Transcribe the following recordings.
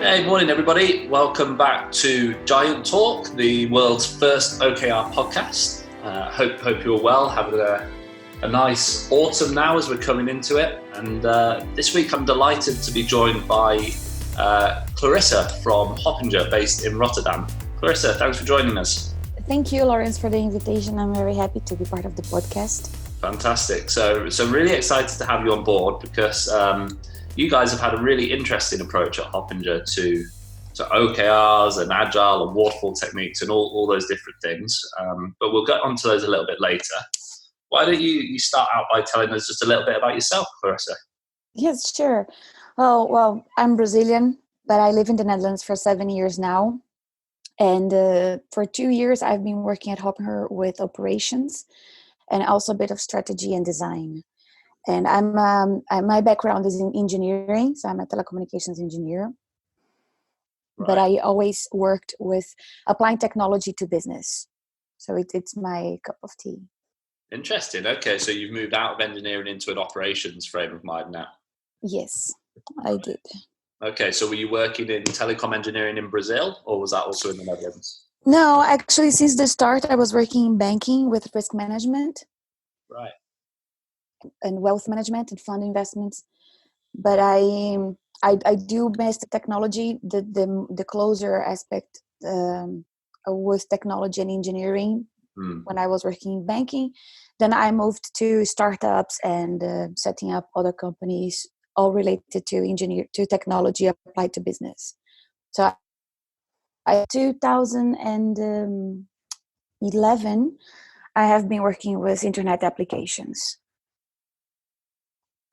Hey, morning everybody. Welcome back to Giant Talk, the world's first OKR podcast. Hope you're well, having a nice autumn now as we're coming into it. And this week I'm delighted to be joined by Clarissa from Hoppinger, based in Rotterdam. Clarissa, thanks for joining us. Thank you, Lawrence, for the invitation. I'm very happy to be part of the podcast. Fantastic. So really excited to have you on board because you guys have had a really interesting approach at Hoppinger to OKRs and agile and waterfall techniques and all those different things. But we'll get onto those a little bit later. Why don't you start out by telling us just a little bit about yourself, Clarissa? Yes, sure. Oh, well, I'm Brazilian, but I live in the Netherlands for 7 years now. And for 2 years, I've been working at Hoppinger with operations and also a bit of strategy and design. And my background is in engineering, so I'm a telecommunications engineer. Right. But I always worked with applying technology to business. So it's my cup of tea. Interesting. Okay, so you've moved out of engineering into an operations frame of mind now. Yes, I did. Okay, so were you working in telecom engineering in Brazil, or was that also in the Netherlands? No, actually, since the start, I was working in banking with risk management. Right. And wealth management and fund investments. But I do miss the technology, the closer aspect with technology and engineering when I was working in banking. Then I moved to startups and setting up other companies, all related to technology applied to business. So in 2011, I have been working with internet applications.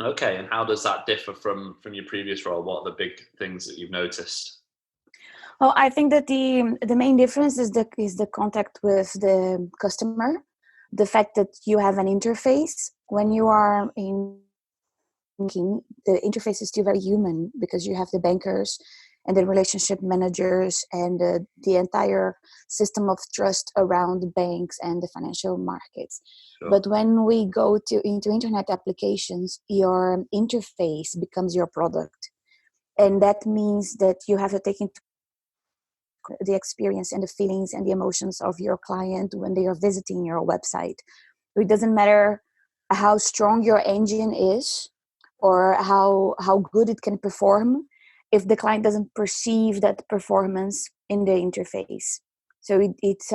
Okay, and how does that differ from your previous role? What are the big things that you've noticed? Well, I think that the main difference is the contact with the customer, the fact that you have an interface. When you are in banking, the interface is still very human because you have the bankers and the relationship managers and the entire system of trust around the banks and the financial markets. Sure. But when we go into internet applications, your interface becomes your product. And that means that you have to take into the experience and the feelings and the emotions of your client when they are visiting your website. It doesn't matter how strong your engine is or how good it can perform if the client doesn't perceive that performance in the interface. So it's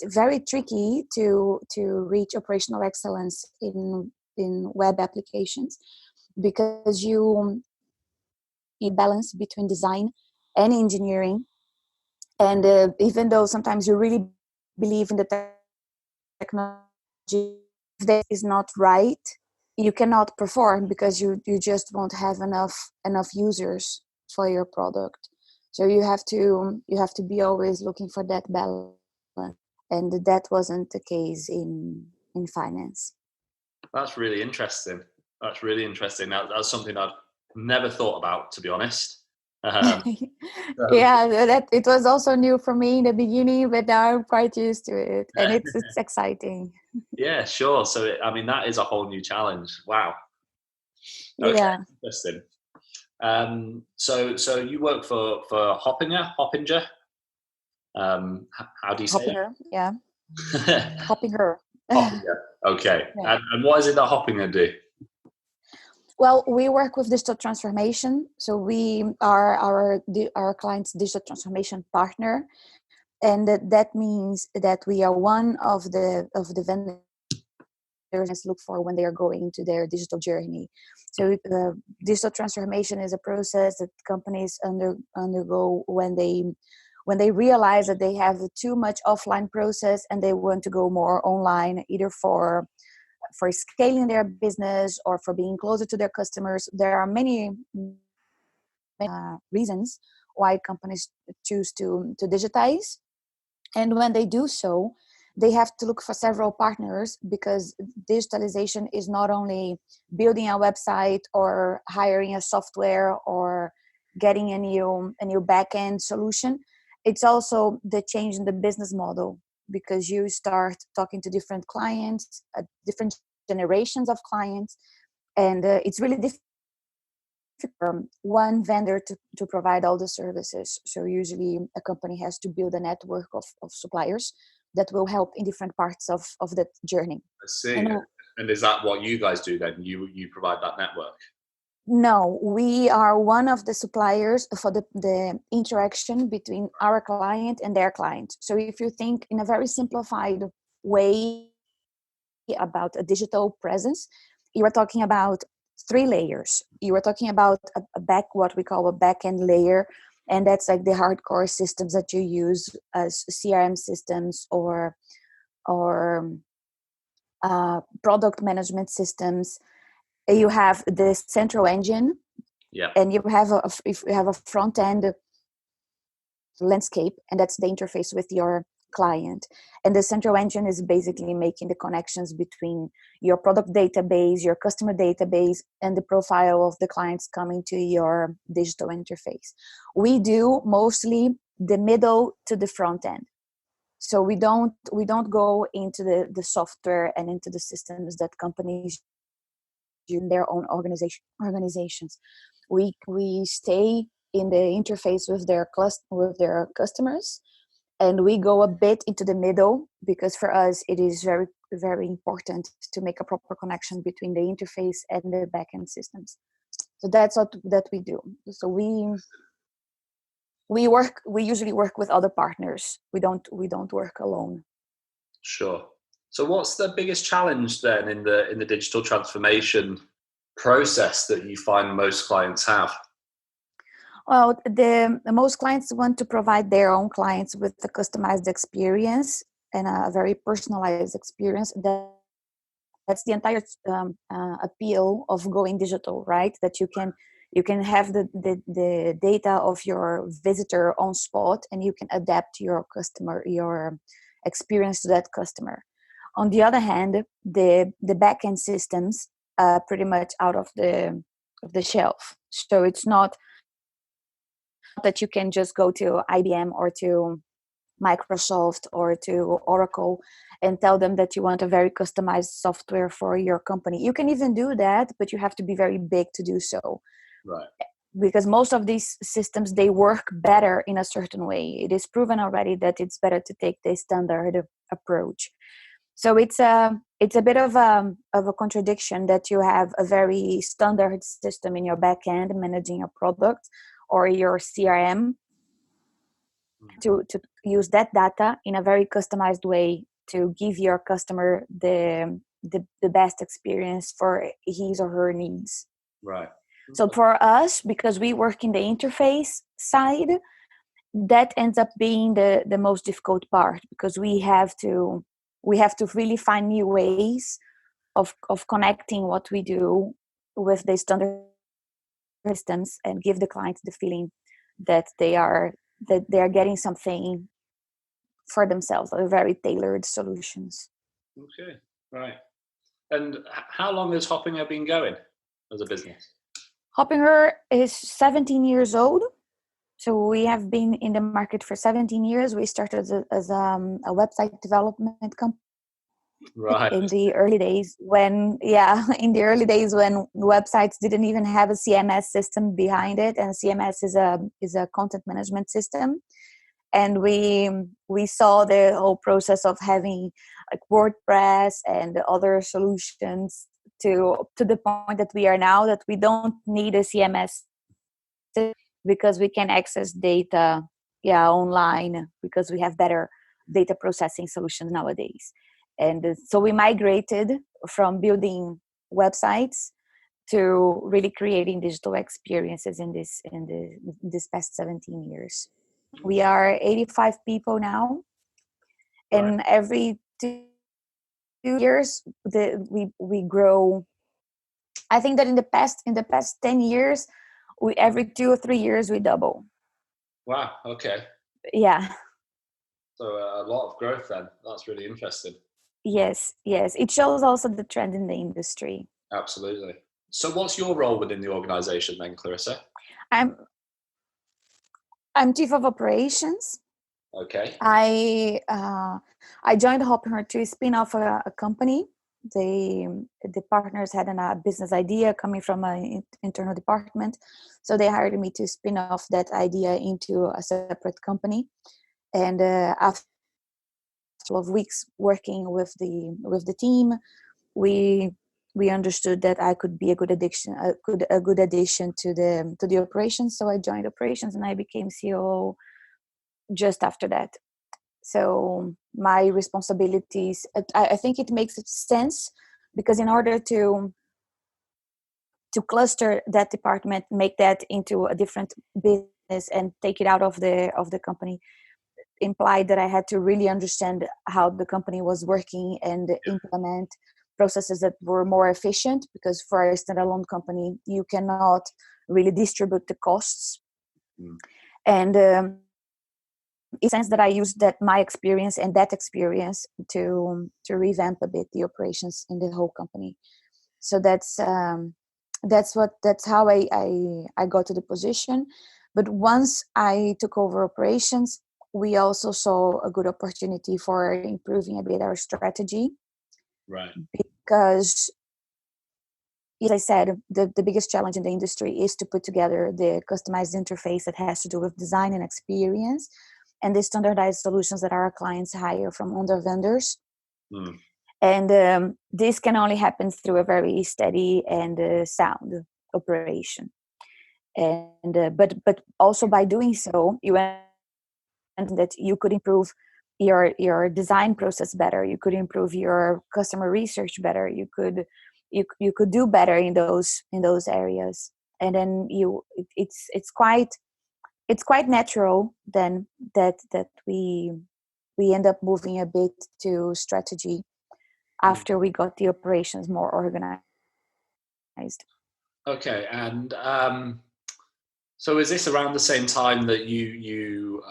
very tricky to reach operational excellence in web applications because you balance between design and engineering. And even though sometimes you really believe in the technology, if that is not right, you cannot perform because you just won't have enough users for your product. So you have to be always looking for that balance, and that wasn't the case in finance. That's really interesting. That's something I've never thought about, to be honest. Yeah, that it was also new for me in the beginning, but now I'm quite used to it, and it's exciting. Yeah, sure. So that is a whole new challenge. Wow. Okay, yeah. Interesting. So you work for Hoppinger. How do you say Hoppinger, it? yeah. Hoppinger. Hoppinger. Okay. Yeah. And what is it that Hoppinger do? Well, we work with digital transformation. So we are our client's digital transformation partner. And that means that we are one of the vendors look for when they are going into their digital journey. So digital transformation is a process that companies undergo when they realize that they have too much offline process and they want to go more online, either for scaling their business or for being closer to their customers. There are many reasons why companies choose to digitize. And when they do so, they have to look for several partners because digitalization is not only building a website or hiring a software or getting a new back-end solution. It's also the change in the business model, because you start talking to different clients, different generations of clients, and it's really difficult one vendor to provide all the services. So usually a company has to build a network of suppliers that will help in different parts of that journey. I see. And And is that what you guys do then? You provide that network? no, we are one of the suppliers for the interaction between our client and their client. So if you think in a very simplified way about a digital presence, you are talking about three layers. You are talking about what we call a back-end layer, and that's like the hardcore systems that you use as CRM systems or product management systems. You have the central engine, Yeah. and you have a front end landscape, and that's the interface with your client. And the central engine is basically making the connections between your product database, your customer database, and the profile of the clients coming to your digital interface. We do mostly the middle to the front end. So we don't go into the software and into the systems that companies use in their own organizations. We stay in the interface with their customers, and we go a bit into the middle, because for us it is very, very important to make a proper connection between the interface and the backend systems. So that's what that we do. So we usually work with other partners. We don't work alone. Sure. So what's the biggest challenge then in the digital transformation process that you find most clients have? Well, the most clients want to provide their own clients with a customized experience and a very personalized experience. That's the entire appeal of going digital, right? That you can have the data of your visitor on spot, and you can adapt your experience to that customer. On the other hand, the backend systems are pretty much out of the shelf. So it's not that you can just go to IBM or to Microsoft or to Oracle and tell them that you want a very customized software for your company. You can even do that, but you have to be very big to do so. Right. Because most of these systems, they work better in a certain way. It is proven already that it's better to take the standard approach. So it's a bit of a contradiction that you have a very standard system in your backend managing your product or your CRM to use that data in a very customized way to give your customer the best experience for his or her needs. Right. So for us, because we work in the interface side, that ends up being the most difficult part, because we have to really find new ways of connecting what we do with the standard systems and give the client the feeling that they are getting something for themselves, or very tailored solutions. Okay. Right. And how long has Hoppinger been going as a business? Hoppinger is 17 years old. So we have been in the market for 17 years. We started as a website development company. Right. In the early days when websites didn't even have a CMS system behind it, and CMS is a content management system. And we saw the whole process of having like WordPress and other solutions to the point that we are now, that we don't need a CMS because we can access data online, because we have better data processing solutions nowadays. And so we migrated from building websites to really creating digital experiences in this past 17 years. We are 85 people now, and every 2 years we grow. I think that in the past 10 years, every 2 or 3 years we double. Wow. Okay. Yeah. So a lot of growth then. That's really interesting. Yes. It shows also the trend in the industry. Absolutely. So what's your role within the organization then, Clarissa? I'm chief of operations. Okay. I joined Hoppinger to spin off a company the partners had a business idea coming from an internal department, so they hired me to spin off that idea into a separate company. And after a couple of weeks working with the team, we understood that I could be a good addition to the operations. So I joined operations and I became COO just after that. So my responsibilities, I think it makes sense, because in order to cluster that department, make that into a different business and take it out of the company, implied that I had to really understand how the company was working and implement processes that were more efficient, because for a standalone company, you cannot really distribute the costs. And in the sense that I used my experience and that experience to revamp a bit the operations in the whole company. So that's how I got to the position. But once I took over operations, we also saw a good opportunity for improving a bit our strategy. Right. Because, as I said, the biggest challenge in the industry is to put together the customized interface that has to do with design and experience, and the standardized solutions that our clients hire from other vendors. And this can only happen through a very steady and sound operation. And but also by doing so, you that you could improve your design process better. You could improve your customer research better. You could do better in those areas. And then it's quite natural then that we end up moving a bit to strategy after we got the operations more organized. Okay, and so is this around the same time that you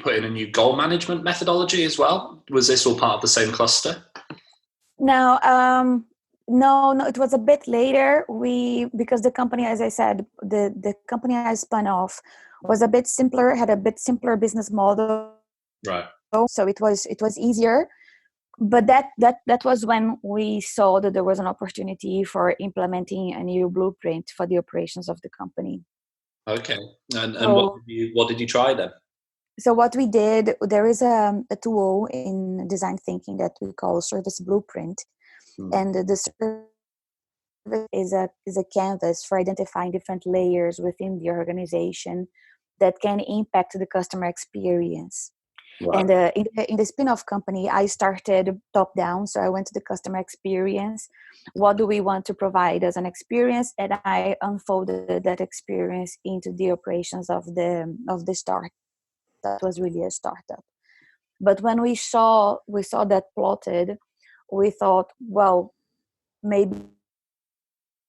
put in a new goal management methodology as well? Was this all part of the same cluster? No, it was a bit later. Because the company, as I said, the company I spun off was a bit simpler, had a bit simpler business model. Right. So it was easier. But that was when we saw that there was an opportunity for implementing a new blueprint for the operations of the company. Okay. And what did you try then? So what we did, there is a tool in design thinking that we call service blueprint. And the service is a canvas for identifying different layers within the organization that can impact the customer experience. Right. And in the spin-off company, I started top down. So I went to the customer experience. What do we want to provide as an experience? And I unfolded that experience into the operations of the start. That was really a startup. But when we saw that plotted, we thought, well, maybe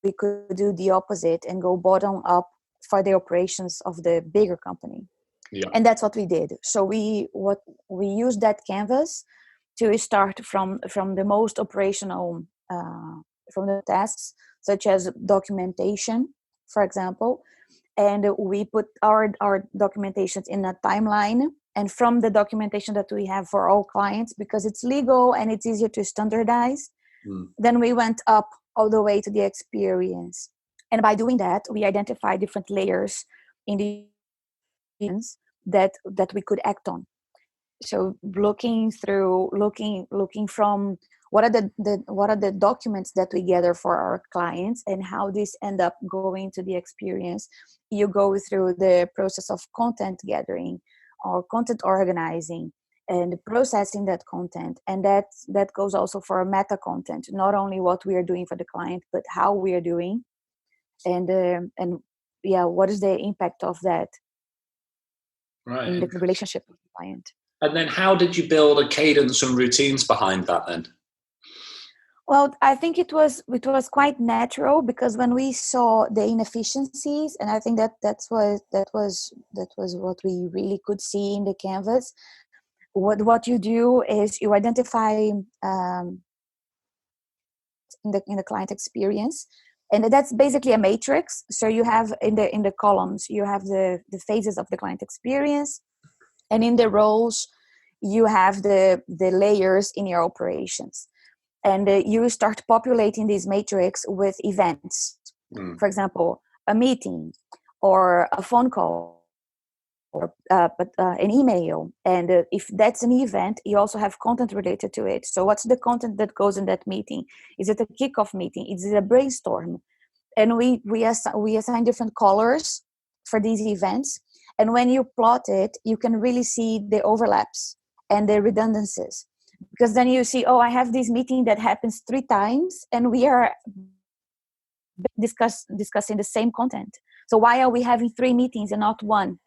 we could do the opposite and go bottom up for the operations of the bigger company. Yeah. And that's what we did. So we used that canvas to start from the most operational from the tasks, such as documentation, for example, and we put our documentations in a timeline. And from the documentation that we have for all clients, because it's legal and it's easier to standardize, then we went up all the way to the experience. And by doing that, we identified different layers in the that we could act on. So looking from what are the documents that we gather for our clients and how these end up going to the experience. You go through the process of content gathering or content organizing and processing that content, and that goes also for meta content, not only what we are doing for the client but how we are doing, and what is the impact of that in the relationship with the client. And then how did you build a cadence and routines behind that then? Well, I think it was quite natural, because when we saw the inefficiencies, and I think that was what we really could see in the canvas. What you do is you identify in the client experience, and that's basically a matrix. So you have in the columns you have the phases of the client experience, and in the rows you have the layers in your operations. and you start populating this matrix with events. For example, a meeting or a phone call or an email. And if that's an event, you also have content related to it. So what's the content that goes in that meeting? Is it a kickoff meeting? Is it a brainstorm? And we assign different colors for these events. And when you plot it, you can really see the overlaps and the redundancies. Because then you see, I have this meeting that happens 3 times and we are discussing the same content. So why are we having 3 meetings and not 1?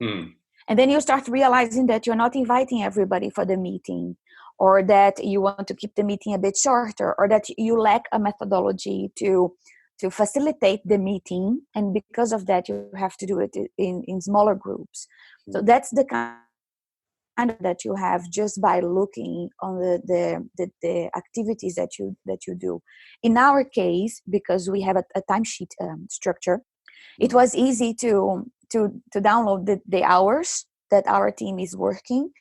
And then you start realizing that you're not inviting everybody for the meeting, or that you want to keep the meeting a bit shorter, or that you lack a methodology to facilitate the meeting. And because of that, you have to do it in smaller groups. So that's the kind that you have just by looking on the activities that you do. In our case, because we have a timesheet structure, it was easy to download the hours that our team is working,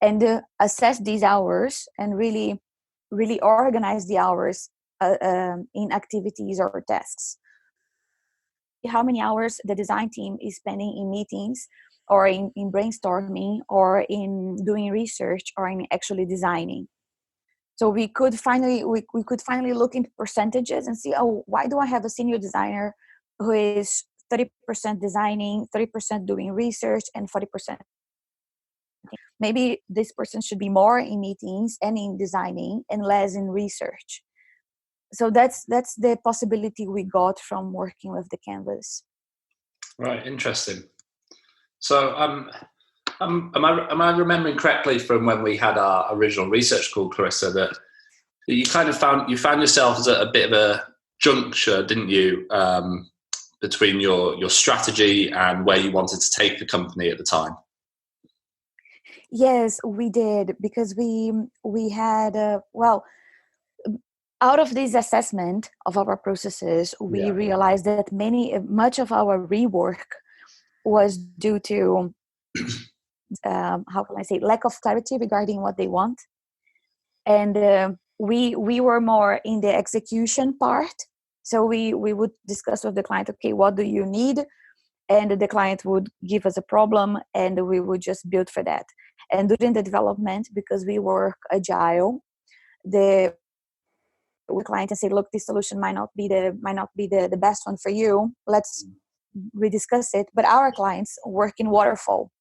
and assess these hours and really organize the hours in activities or tasks. How many hours the design team is spending in meetings or in brainstorming or in doing research or in actually designing. So we could finally look into percentages and see, why do I have a senior designer who is 30% designing, 30% doing research, and 40%? Maybe this person should be more in meetings and in designing and less in research. So that's the possibility we got from working with the canvas. Right, interesting. So am I remembering correctly from when we had our original research call, Clarissa, that you kind of found yourself as a bit of a juncture, didn't you, between your strategy and where you wanted to take the company at the time? Yes, we did, because we had out of this assessment of our processes, we realized that much of our rework was due to how can I say, lack of clarity regarding what they want, and we were more in the execution part. So we would discuss with the client, okay, what do you need? And the client would give us a problem and we would just build for that. And during the development, because we work agile, the client and say, look, this solution might not be the best one for you. Let's rediscuss it. But our clients work in waterfall.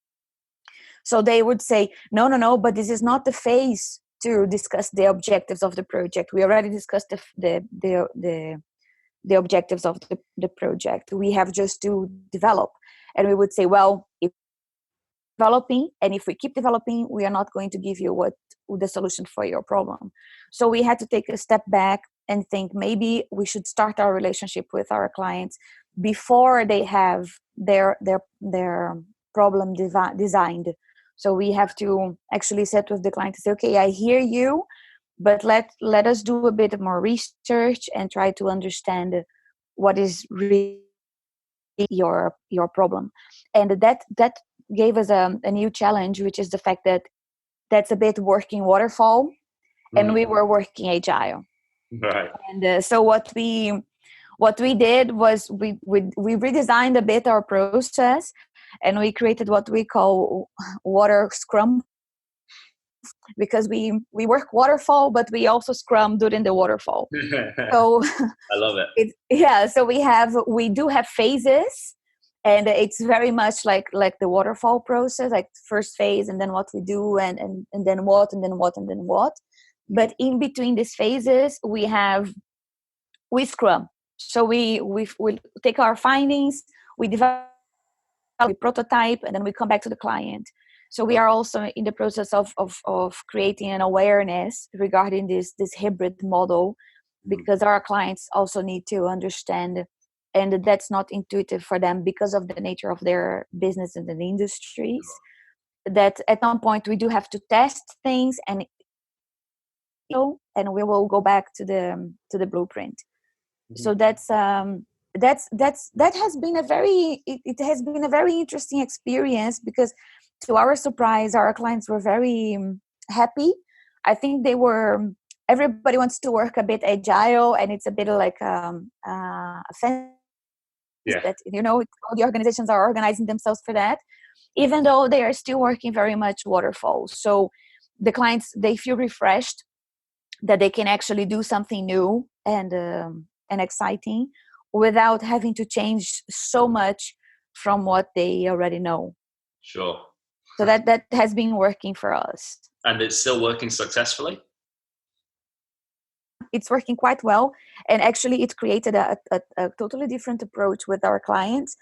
So they would say, no, but this is not the phase to discuss the objectives of the project. We already discussed the objectives of the project. We have just to develop. And we would say, well, if developing, and if we keep developing, we are not going to give you the solution for your problem. So we had to take a step back and think, maybe we should start our relationship with our clients before they have their problem designed. So we have to actually sit with the client and say, okay, I hear you, but let us do a bit more research and try to understand what is really your problem. And that gave us a new challenge, which is the fact that that's a bit working waterfall, and we were working agile. Right. And so what we did was we redesigned a bit our process, and we created what we call water scrum, because we work waterfall, but we also scrum during the waterfall. So I love it. So we do have phases, and it's very much like the waterfall process, like first phase, and then what we do, and then what, and then what, and then what. But in between these phases, we scrum. So we take our findings, we develop, we prototype, and then we come back to the client. So we are also in the process of creating an awareness regarding this hybrid model, because our clients also need to understand, and that's not intuitive for them because of the nature of their business and the industries, that at some point we do have to test things, and we will go back to the blueprint. So that has been it has been a very interesting experience, because to our surprise, our clients were very happy. I think they were everybody wants to work a bit agile, and it's a bit like offense that, all the organizations are organizing themselves for that, even though they are still working very much waterfall. So the clients, they feel refreshed that they can actually do something new and exciting without having to change so much from what they already know. Sure. So that has been working for us. And it's still working successfully? It's working quite well. And actually it created a totally different approach with our clients.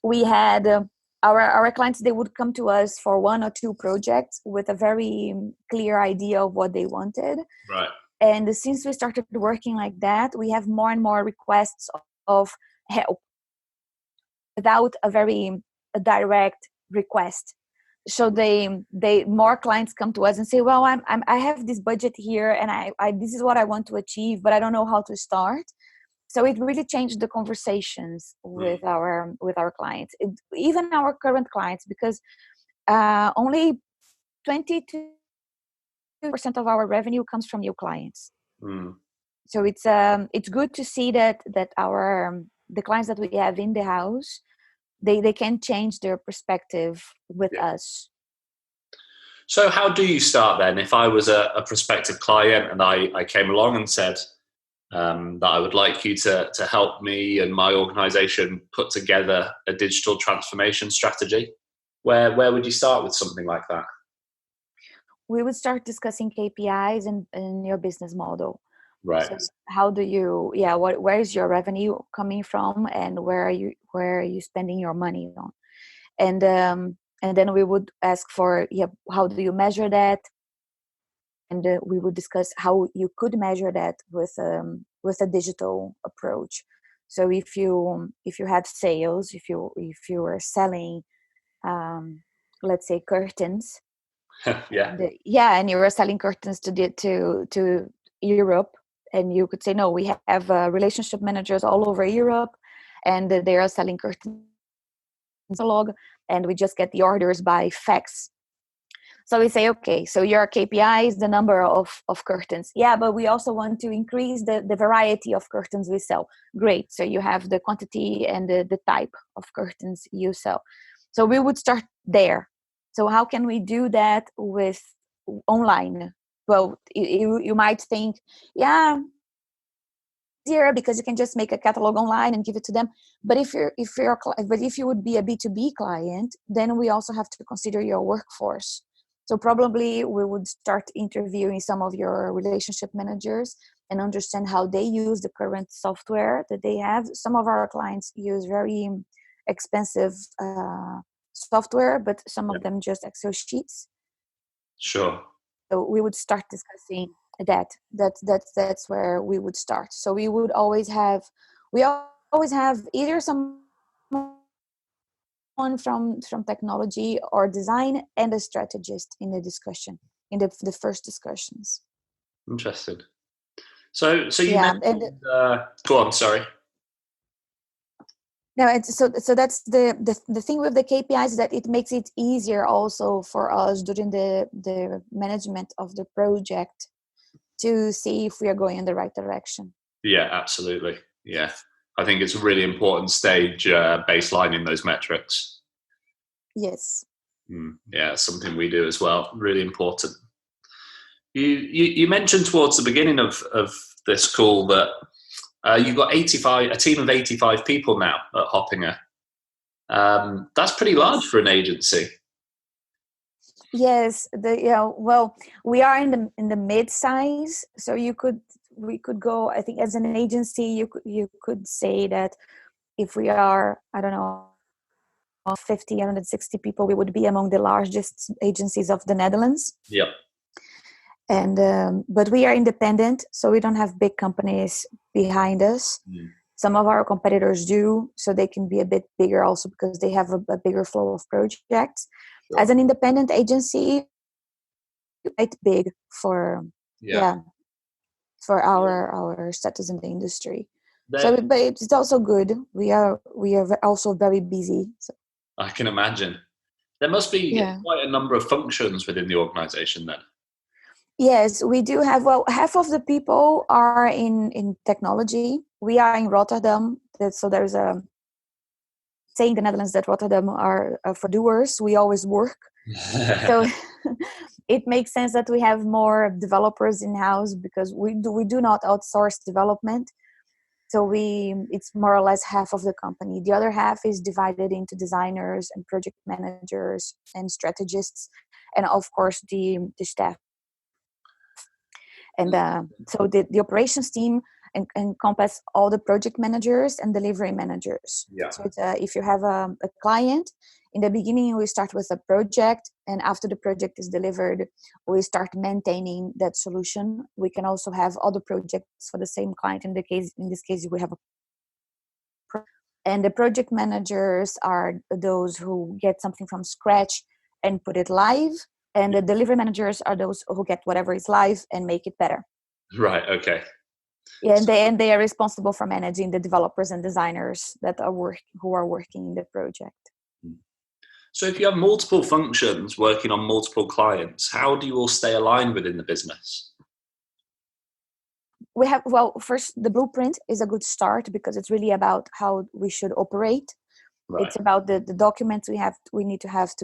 We had our clients, they would come to us for 1 or 2 projects with a very clear idea of what they wanted. Right. And since we started working like that, we have more and more requests of help without a very direct request. So they more clients come to us and say, well, I have this budget here, and I this is what I want to achieve, but I don't know how to start. So it really changed the conversations with our clients, even our current clients, because only 22% of our revenue comes from new clients. So it's good to see that our the clients that we have in the house, they can change their perspective with us. So how do you start then? If I was a prospective client and I came along and said that I would like you to help me and my organization put together a digital transformation strategy, where would you start with something like that? We would start discussing KPIs and your business model. Right. So how do you, where is your revenue coming from, and where are you spending your money on? And then we would ask for, how do you measure that? And we would discuss how you could measure that with a digital approach. So if you have sales, if you are selling, let's say curtains, and you were selling curtains to Europe, and you could say, no, we have relationship managers all over Europe, and they are selling curtains log, and we just get the orders by fax. So we say, okay, so your KPI is the number of curtains. Yeah, but we also want to increase the variety of curtains we sell. Great. So you have the quantity and the type of curtains you sell. So we would start there. So how can we do that with online? Well, you might think, easier because you can just make a catalog online and give it to them. But if you would be a B2B client, then we also have to consider your workforce. So probably we would start interviewing some of your relationship managers and understand how they use the current software that they have. Some of our clients use very expensive software, but some of them just Excel sheets. Sure. So we would start discussing that's where we would start. So we always have either someone from technology or design and a strategist in the discussion, in the first discussions. Interesting. So you mentioned, go on, sorry. No, so that's the thing with the KPIs, is that it makes it easier also for us during the management of the project to see if we are going in the right direction. Yeah, absolutely. Yeah. I think it's a really important stage, baselining those metrics. Yes. Yeah, something we do as well. Really important. You mentioned towards the beginning of this call that you've got a team of 85 people now at Hoppinger. That's pretty large for an agency. Yes, well, we are in the mid-size, so we could go, I think, as an agency, you could say that if we are, I don't know, 50, 160 people, we would be among the largest agencies of the Netherlands. Yep. And but we are independent, so we don't have big companies behind us. Some of our competitors do, so they can be a bit bigger also because they have a bigger flow of projects. Sure. As an independent agency, quite big for our status in the industry. But it's also good. We are also very busy. So. I can imagine. There must be quite a number of functions within the organization then. Yes, we do have. Well, half of the people are in technology. We are in Rotterdam, so there's a saying in the Netherlands that Rotterdam are for doers. We always work, so it makes sense that we have more developers in house because we do not outsource development. So it's more or less half of the company. The other half is divided into designers and project managers and strategists, and of course the staff. And so the operations team encompass all the project managers and delivery managers. Yeah. So if you have a client, in the beginning we start with a project, and after the project is delivered, we start maintaining that solution. We can also have other projects for the same client. In this case, we have and the project managers are those who get something from scratch and put it live. And the delivery managers are those who get whatever is live and make it better. Right. Okay. Yeah, and they are responsible for managing the developers and designers that who are working in the project. So if you have multiple functions working on multiple clients, how do you all stay aligned within the business? We have, first, the blueprint is a good start because it's really about how we should operate. Right. It's about the documents we need to have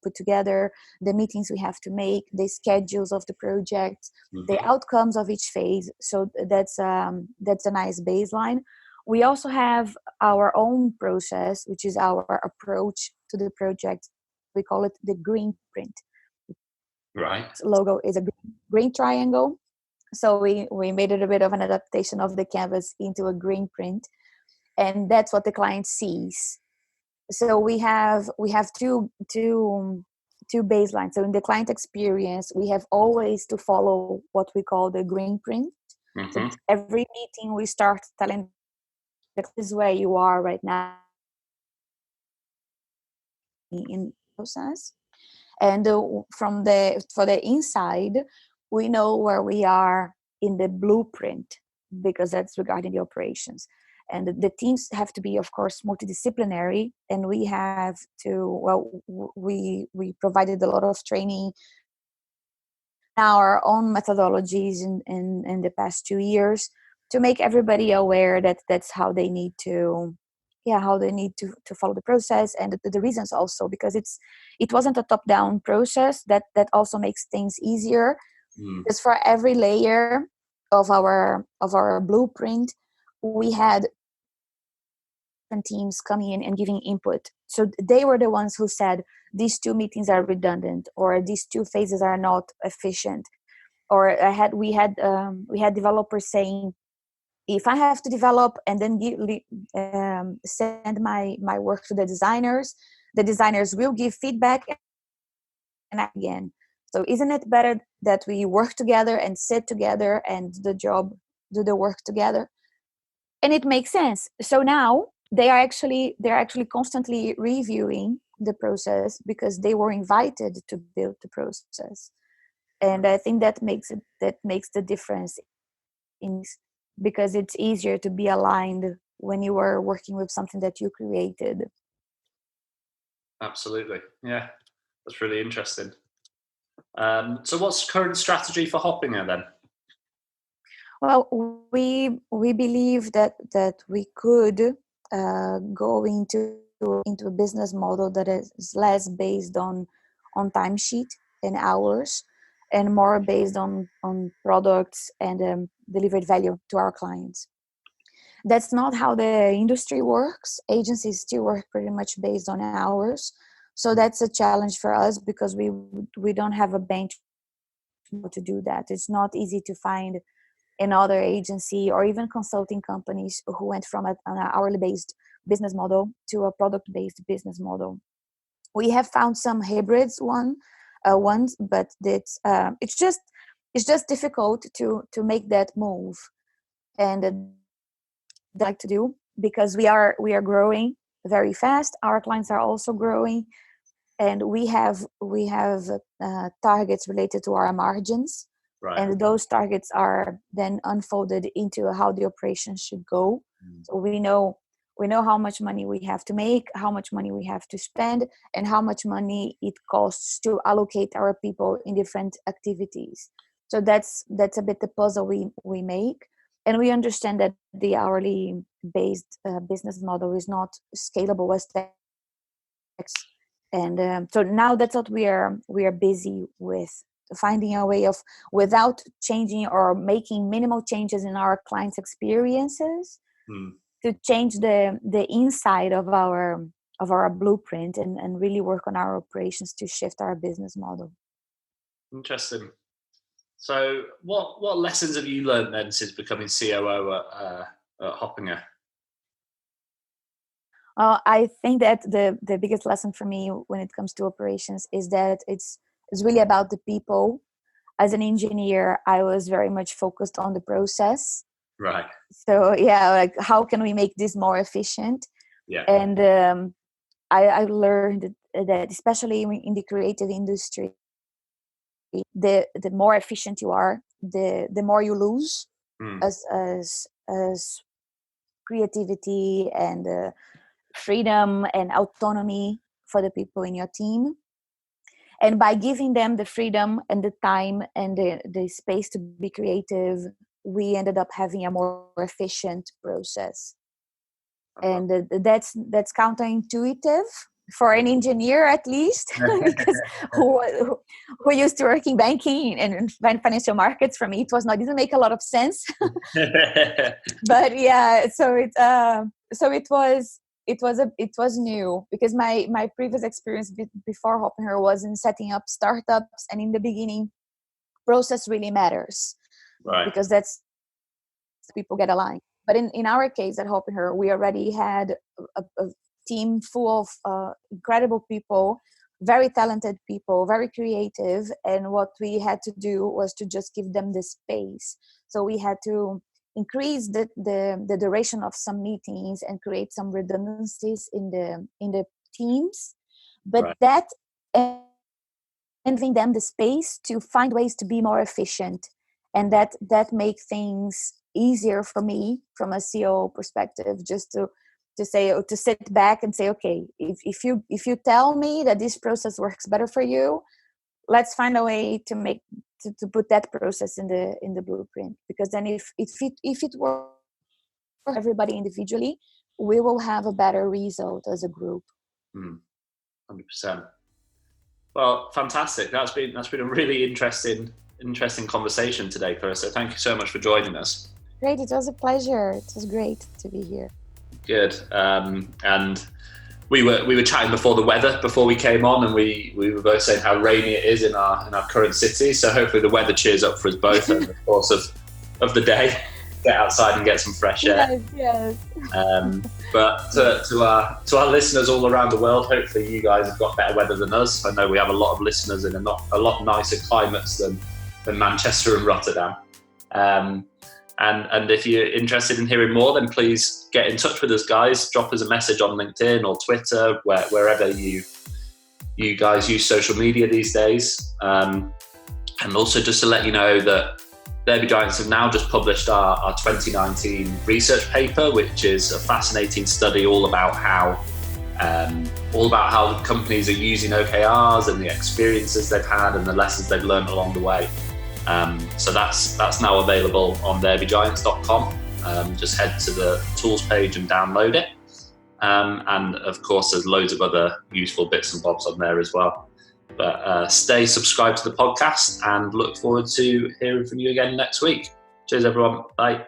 put together, the meetings we have to make, the schedules of the project, the outcomes of each phase. So that's a nice baseline. We also have our own process, which is our approach to the project. We call it the green print. Right. Logo is a green triangle. So we made it a bit of an adaptation of the canvas into a green print, and that's what the client sees. So we have two baselines. So in the client experience, we have always to follow what we call the green print. So every meeting we start telling this is where you are right now in process, and for the inside, we know where we are in the blueprint because that's regarding the operations. And the teams have to be, of course, multidisciplinary, and we have to, we provided a lot of training, our own methodologies in the past 2 years to make everybody aware that that's how they need to follow the process, and the reasons also, because it wasn't a top-down process. That also makes things easier, because for every layer of our blueprint, we had teams coming in and giving input. So they were the ones who said these 2 meetings are redundant, or these 2 phases are not efficient. Or we had developers saying, if I have to develop and then send my work to the designers will give feedback and again. So isn't it better that we work together and sit together and do the work together? And it makes sense. So now they're actually constantly reviewing the process because they were invited to build the process. And I think that makes the difference because it's easier to be aligned when you are working with something that you created. Absolutely. Yeah, that's really interesting. So what's current strategy for Hoppinger then? Well, we believe that we could go into a business model that is less based on timesheet and hours, and more based on products and delivered value to our clients. That's not how the industry works. Agencies still work pretty much based on hours. So that's a challenge for us because we don't have a bench to do that. It's not easy to find another agency or even consulting companies who went from an hourly-based business model to a product-based business model. We have found some hybrids ones, but it's just difficult to make that move. And like to do because we are growing very fast. Our clients are also growing, and we have targets related to our margins. Right. And those targets are then unfolded into how the operation should go. So we know how much money we have to make, how much money we have to spend, and how much money it costs to allocate our people in different activities. So that's a bit the puzzle we make. And we understand that the hourly based business model is not scalable as tech. And so now that's what we are busy with, finding a way of, without changing or making minimal changes in our clients' experiences, to change the inside of our blueprint and really work on our operations to shift our business model. Interesting. So what lessons have you learned then since becoming COO at Hoppinger? I think that the biggest lesson for me when it comes to operations is that it's really about the people. As an engineer, I was very much focused on the process. Right. So yeah, like how can we make this more efficient? Yeah. And I learned that especially in the creative industry, the more efficient you are, the more you lose as creativity and freedom and autonomy for the people in your team. And by giving them the freedom and the time and the space to be creative, we ended up having a more efficient process. And that's counterintuitive for an engineer, at least, because who used to work in banking and financial markets, for me it didn't make a lot of sense. But yeah, so it was new, because my previous experience before Hoppinger was in setting up startups, and in the beginning, process really matters, right? Because that's people get aligned. But in our case at Hoppinger, we already had a team full of incredible people, very talented people, very creative, and what we had to do was to just give them the space. So we had to increase the duration of some meetings and create some redundancies in the teams, but Right. that and giving them the space to find ways to be more efficient, and that make things easier for me from a CEO perspective, just to sit back and say, okay, if you tell me that this process works better for you, let's find a way to put that process in the blueprint, because then if it works for everybody individually, we will have a better result as a group. 100%. Well, fantastic. That's been a really interesting conversation today, Clarissa. Thank you so much for joining us. Great, it was a pleasure. It was great to be here. Good. And we were chatting before we came on, and we were both saying how rainy it is in our current city. So hopefully the weather cheers up for us both over the course of the day. Get outside and get some fresh air. Yes. But to our listeners all around the world, hopefully you guys have got better weather than us. I know we have a lot of listeners in a lot nicer climates than Manchester and Rotterdam. And if you're interested in hearing more, then please get in touch with us, guys. Drop us a message on LinkedIn or Twitter, wherever you guys use social media these days. And also just to let you know that There Be Giants have now just published our 2019 research paper, which is a fascinating study all about how companies are using OKRs and the experiences they've had and the lessons they've learned along the way. So that's now available on therebegiants.com. Just head to the tools page and download it. And of course, there's loads of other useful bits and bobs on there as well. But stay subscribed to the podcast and look forward to hearing from you again next week. Cheers, everyone. Bye.